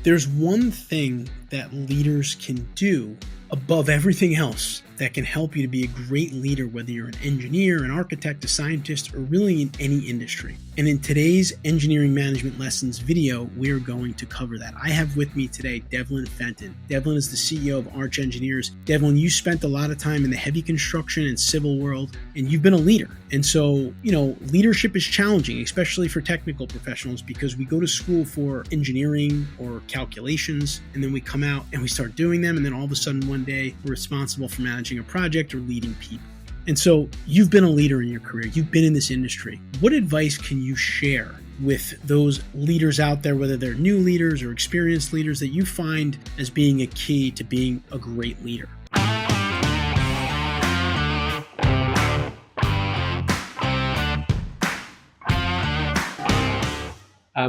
There's one thing that leaders can do above everything else that can help you to be a great leader, whether you're an engineer, an architect, a scientist, or really in any industry. And in today's Engineering Management Lessons video, we're going to cover that. I have with me today Devlin Fenton. Devlin is the CEO of Arch Engineers. Devlin, you spent a lot of time in the heavy construction and civil world, and you've been a leader. And so, leadership is challenging, especially for technical professionals, because we go to school for engineering or calculations, and then we come out and we start doing them, and then all of a sudden one day we're responsible for managing a project or leading people. And so you've been a leader in your career. You've been in this industry. What advice can you share with those leaders out there, whether they're new leaders or experienced leaders, that you find as being a key to being a great leader?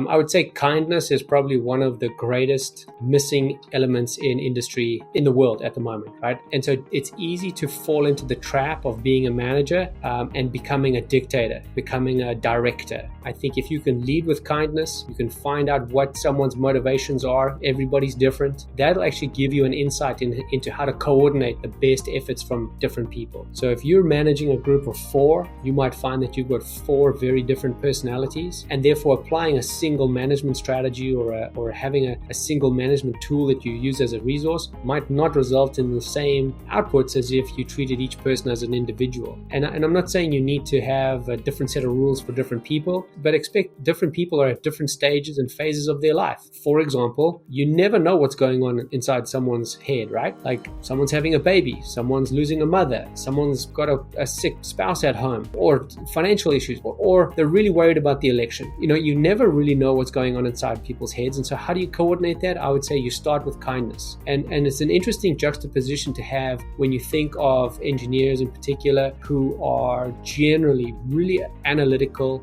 I would say kindness is probably one of the greatest missing elements in industry in the world at the moment, right? And so it's easy to fall into the trap of being a manager and becoming a dictator, becoming a director. I think if you can lead with kindness, you can find out what someone's motivations are. Everybody's different. That'll actually give you an insight into how to coordinate the best efforts from different people. So if you're managing a group of 4, you might find that you've got 4 very different personalities, and therefore applying a single management strategy or having a single management tool that you use as a resource might not result in the same outputs as if you treated each person as an individual. And I'm not saying you need to have a different set of rules for different people, but expect different people are at different stages and phases of their life. For example, you never know what's going on inside someone's head, right? Like someone's having a baby, someone's losing a mother, someone's got a sick spouse at home, or financial issues, or they're really worried about the election. You never really know what's going on inside people's heads. And so how do you coordinate that? I would say you start with kindness. And it's an interesting juxtaposition to have when you think of engineers in particular who are generally really analytical.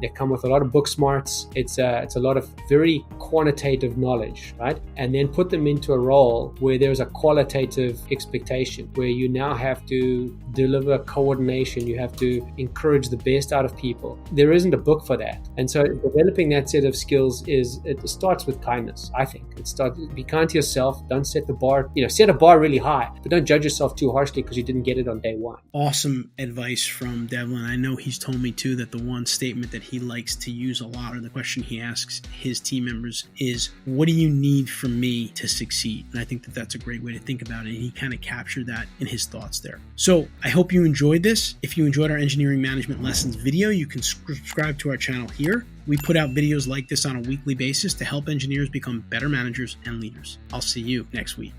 They come with a lot of book smarts. It's a lot of very quantitative knowledge, right? And then put them into a role where there's a qualitative expectation, where you now have to deliver coordination. You have to encourage the best out of people. There isn't a book for that. And so developing that set of skills it starts with kindness. I think be kind to yourself. Don't set the bar, set a bar really high, but don't judge yourself too harshly because you didn't get it on day one. Awesome advice from Devlin. I know he's told me too that the one statement that he likes to use a lot, or the question he asks his team members, is, what do you need from me to succeed? And I think that that's a great way to think about it. And he kind of captured that in his thoughts there. So I hope you enjoyed this. If you enjoyed our Engineering Management Lessons video, you can subscribe to our channel here. We put out videos like this on a weekly basis to help engineers become better managers and leaders. I'll see you next week.